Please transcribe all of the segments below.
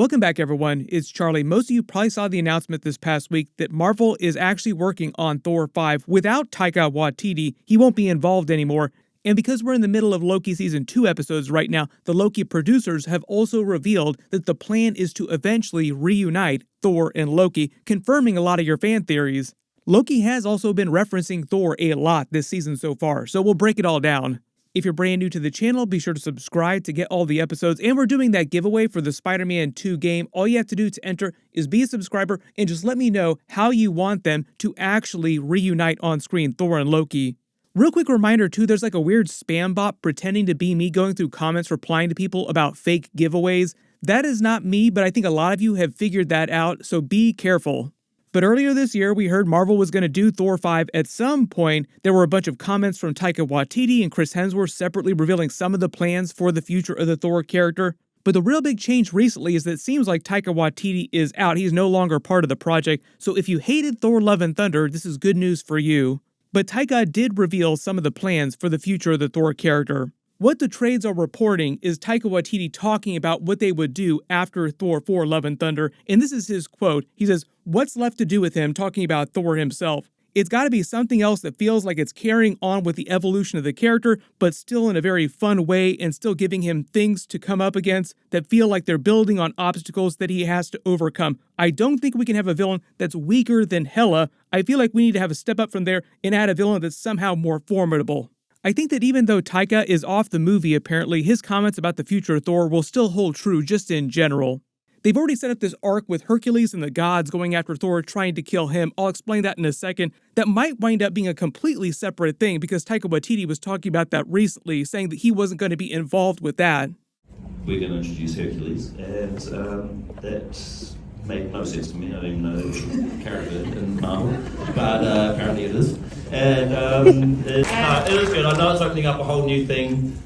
Welcome back, everyone. It's Charlie. Most of you probably saw the announcement this past week that Marvel is actually working on Thor 5 without Taika Waititi. He won't be involved anymore. And because we're in the middle of Loki Season 2 episodes right now, the Loki producers have also revealed that the plan is to eventually reunite Thor and Loki, confirming a lot of your fan theories. Loki has also been referencing Thor a lot this season so far, so we'll break it all down. If you're brand new to the channel, be sure to subscribe to get all the episodes, and we're doing that giveaway for the Spider-Man 2 game. All you have to do to enter is be a subscriber and just let me know how you want them to actually reunite on screen, Thor and Loki. Real quick reminder too, there's like a weird spam bot pretending to be me going through comments replying to people about fake giveaways. That is not me, but I think a lot of you have figured that out, so be careful. But earlier this year, we heard Marvel was going to do Thor 5 at some point. There were a bunch of comments from Taika Waititi and Chris Hemsworth separately revealing some of the plans for the future of the Thor character. But the real big change recently is that it seems like Taika Waititi is out. He's no longer part of the project. So if you hated Thor Love and Thunder, this is good news for you. But Taika did reveal some of the plans for the future of the Thor character. What the trades are reporting is Taika Waititi talking about what they would do after Thor 4 Love and Thunder, and this is his quote. He says, "What's left to do with him?" talking about Thor himself. It's got to be something else that feels like it's carrying on with the evolution of the character, but still in a very fun way and still giving him things to come up against that feel like they're building on obstacles that he has to overcome. I don't think we can have a villain that's weaker than Hela. I feel like we need to have a step up from there and add a villain that's somehow more formidable. I think that even though Taika is off the movie apparently, his comments about the future of Thor will still hold true just in general. They've already set up this arc with Hercules and the gods going after Thor, trying to kill him. I'll explain that in a second. That might wind up being a completely separate thing because Taika Waititi was talking about that recently, saying that he wasn't going to be involved with that. We're going to introduce Hercules, and that made no sense to me. I don't even know the character in Marvel, but apparently it is. And it is good. I know it's opening up a whole new thing,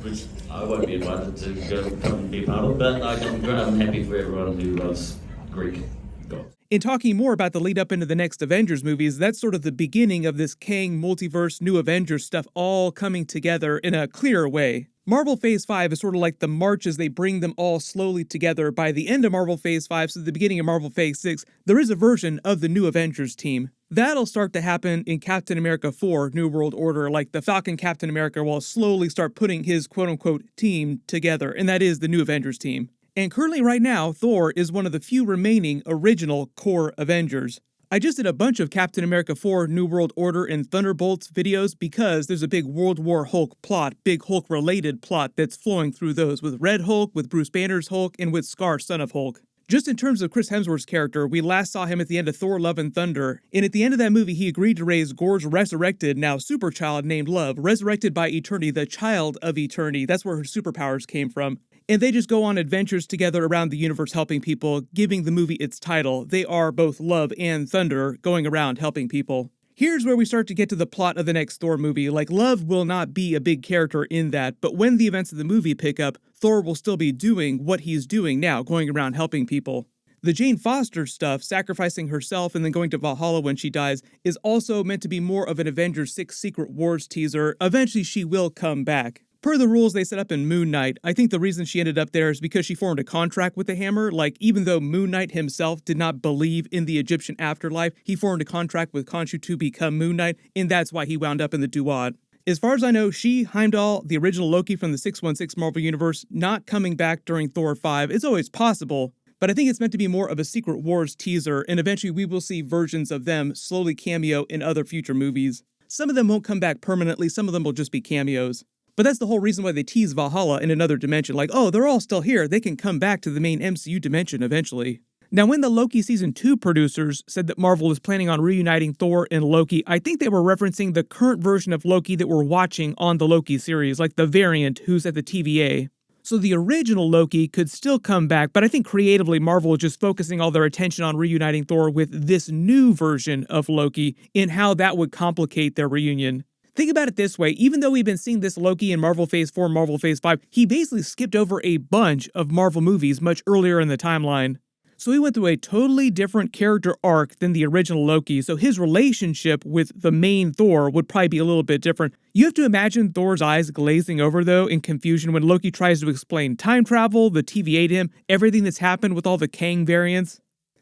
which I won't be invited to go come and be part of, but I'm happy for everyone who loves Greek gods. In talking more about the lead up into the next Avengers movies, that's sort of the beginning of this Kang multiverse, new Avengers stuff all coming together in a clearer way. Marvel Phase 5 is sort of like the march as they bring them all slowly together. By the end of Marvel Phase 5, so the beginning of Marvel Phase 6, there is a version of the new Avengers team. That'll start to happen in Captain America 4, New World Order, like the Falcon Captain America will slowly start putting his quote-unquote team together, and that is the new Avengers team. And currently right now, Thor is one of the few remaining original core Avengers. I just did a bunch of Captain America 4 New World Order and Thunderbolts videos because there's a big World War Hulk plot, big Hulk related plot that's flowing through those with Red Hulk, with Bruce Banner's Hulk, and with Scar, son of Hulk. Just in terms of Chris Hemsworth's character, we last saw him at the end of Thor Love and Thunder, and at the end of that movie he agreed to raise Gorr's resurrected, now super child named Love, resurrected by Eternity, the child of Eternity. That's where her superpowers came from. And they just go on adventures together around the universe helping people, giving the movie its title. They are both Love and Thunder, going around helping people. Here's where we start to get to the plot of the next Thor movie. Like, Love will not be a big character in that, but when the events of the movie pick up, Thor will still be doing what he's doing now, going around helping people. The Jane Foster stuff, sacrificing herself and then going to Valhalla when she dies, is also meant to be more of an Avengers 6 Secret Wars teaser. Eventually she will come back. Per the rules they set up in Moon Knight, I think the reason she ended up there is because she formed a contract with the Hammer. Like, even though Moon Knight himself did not believe in the Egyptian afterlife, he formed a contract with Khonshu to become Moon Knight, and that's why he wound up in the Duat. As far as I know, she, Heimdall, the original Loki from the 616 Marvel Universe, not coming back during Thor 5. It's always possible, but I think it's meant to be more of a Secret Wars teaser, and eventually we will see versions of them slowly cameo in other future movies. Some of them won't come back permanently, some of them will just be cameos. But that's the whole reason why they tease Valhalla in another dimension. Like, oh, they're all still here. They can come back to the main MCU dimension eventually. Now, when the Loki Season 2 producers said that Marvel was planning on reuniting Thor and Loki, I think they were referencing the current version of Loki that we're watching on the Loki series, like the variant who's at the TVA. So the original Loki could still come back, but I think creatively Marvel is just focusing all their attention on reuniting Thor with this new version of Loki and how that would complicate their reunion. Think about it this way, even though we've been seeing this Loki in Marvel Phase 4, Marvel Phase 5, he basically skipped over a bunch of Marvel movies much earlier in the timeline. So he went through a totally different character arc than the original Loki, so his relationship with the main Thor would probably be a little bit different. You have to imagine Thor's eyes glazing over, though, in confusion when Loki tries to explain time travel, the TVA to him, everything that's happened with all the Kang variants.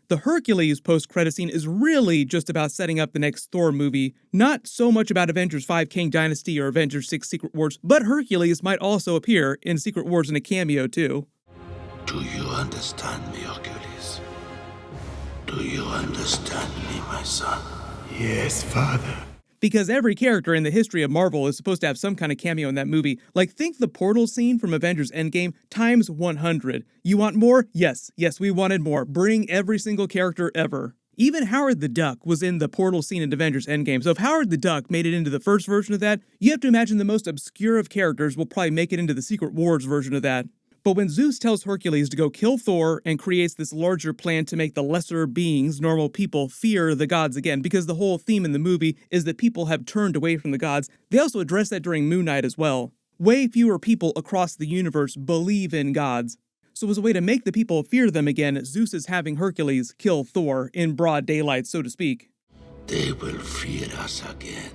The Hercules post-credit scene is really just about setting up the next Thor movie, not so much about Avengers 5 Kang Dynasty or Avengers 6 Secret Wars, but Hercules might also appear in Secret Wars in a cameo too. Do you understand me, Hercules? Do you understand me, my son? Yes, Father. Because every character in the history of Marvel is supposed to have some kind of cameo in that movie. Like, think the portal scene from Avengers Endgame times 100. You want more? Yes, we wanted more. Bring every single character ever. Even Howard the Duck was in the portal scene in Avengers Endgame, so if Howard the Duck made it into the first version of that, you have to imagine the most obscure of characters will probably make it into the Secret Wars version of that. But when Zeus tells Hercules to go kill Thor and creates this larger plan to make the lesser beings, normal people, fear the gods again, because the whole theme in the movie is that people have turned away from the gods, they also address that during Moon Knight as well. Way fewer people across the universe believe in gods. So as a way to make the people fear them again, Zeus is having Hercules kill Thor in broad daylight, so to speak. They will fear us again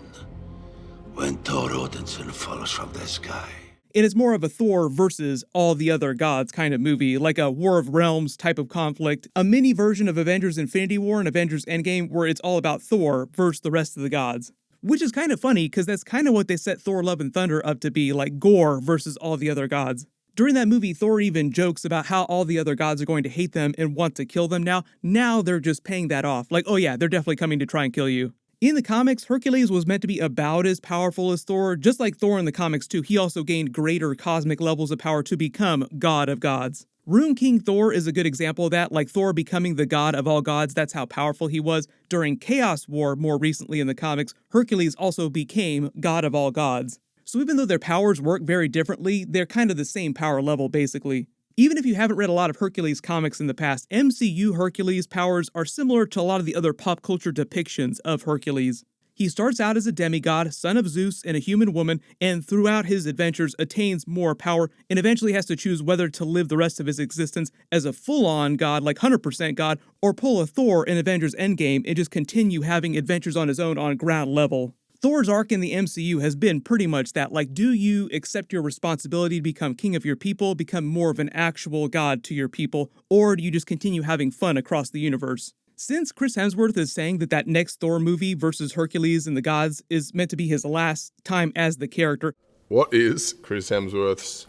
when Thor Odinson falls from the sky. It is more of a Thor versus all the other gods kind of movie, like a War of Realms type of conflict, a mini version of Avengers Infinity War and Avengers Endgame where it's all about Thor versus the rest of the gods. Which is kind of funny because that's kind of what they set Thor Love and Thunder up to be, like Gore versus all the other gods. During that movie, Thor even jokes about how all the other gods are going to hate them and want to kill them now. Now they're just paying that off. Like, oh yeah, they're definitely coming to try and kill you. In the comics, Hercules was meant to be about as powerful as Thor. Just like Thor in the comics too, he also gained greater cosmic levels of power to become God of Gods. Rune King Thor is a good example of that, like Thor becoming the god of all gods, that's how powerful he was. During Chaos War, more recently in the comics, Hercules also became god of all gods. So even though their powers work very differently, they're kind of the same power level basically. Even if you haven't read a lot of Hercules comics in the past, MCU Hercules powers are similar to a lot of the other pop culture depictions of Hercules. He starts out as a demigod, son of Zeus and a human woman, and throughout his adventures attains more power and eventually has to choose whether to live the rest of his existence as a full-on god, like 100% god, or pull a Thor in Avengers Endgame and just continue having adventures on his own on ground level. Thor's arc in the MCU has been pretty much that, like, do you accept your responsibility to become king of your people, become more of an actual god to your people, or do you just continue having fun across the universe? Since Chris Hemsworth is saying that next Thor movie versus Hercules and the gods is meant to be his last time as the character. What is Chris Hemsworth's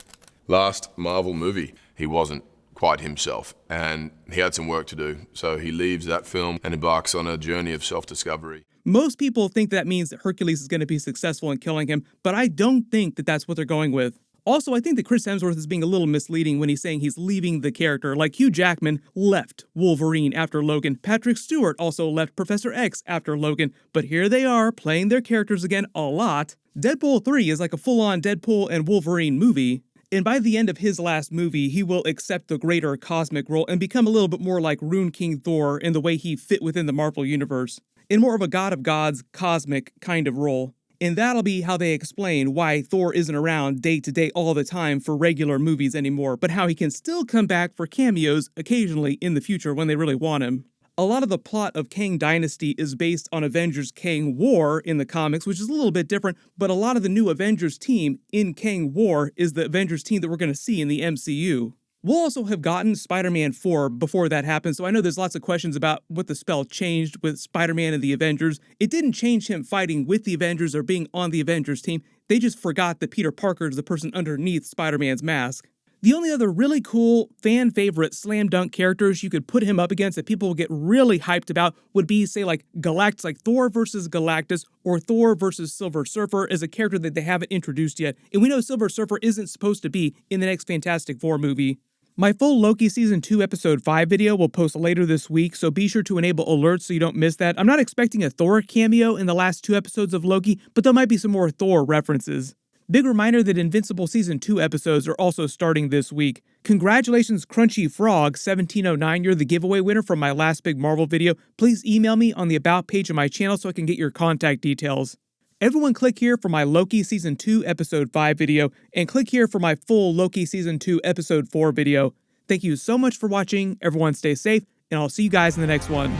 last Marvel movie? He wasn't quite himself, and he had some work to do, so he leaves that film and embarks on a journey of self-discovery. Most people think that means that Hercules is going to be successful in killing him, but I don't think that that's what they're going with. Also, I think that Chris Hemsworth is being a little misleading when he's saying he's leaving the character, like Hugh Jackman left Wolverine after Logan, Patrick Stewart also left Professor X after Logan, but here they are playing their characters again a lot. Deadpool 3 is like a full-on Deadpool and Wolverine movie. And by the end of his last movie, he will accept the greater cosmic role and become a little bit more like Rune King Thor in the way he fit within the Marvel Universe, in more of a god of gods, cosmic kind of role. And that'll be how they explain why Thor isn't around day to day all the time for regular movies anymore, but how he can still come back for cameos occasionally in the future when they really want him. A lot of the plot of Kang Dynasty is based on Avengers Kang War in the comics, which is a little bit different, but a lot of the new Avengers team in Kang War is the Avengers team that we're going to see in the MCU. We'll also have gotten Spider-Man 4 before that happened, so I know there's lots of questions about what the spell changed with Spider-Man and the Avengers. It didn't change him fighting with the Avengers or being on the Avengers team. They just forgot that Peter Parker is the person underneath Spider-Man's mask. The only other really cool, fan favorite slam dunk characters you could put him up against that people will get really hyped about would be, say, like Galactus, like Thor versus Galactus, or Thor versus Silver Surfer as a character that they haven't introduced yet. And we know Silver Surfer isn't supposed to be in the next Fantastic Four movie. My full Loki Season 2 Episode 5 video will post later this week, so be sure to enable alerts so you don't miss that. I'm not expecting a Thor cameo in the last 2 episodes of Loki, but there might be some more Thor references. Big reminder that Invincible Season 2 episodes are also starting this week. Congratulations, Crunchy Frog 1709, you're the giveaway winner from my last big Marvel video. Please email me on the About page of my channel so I can get your contact details. Everyone click here for my Loki Season 2 Episode 5 video, and click here for my full Loki Season 2 Episode 4 video. Thank you so much for watching, everyone stay safe, and I'll see you guys in the next one.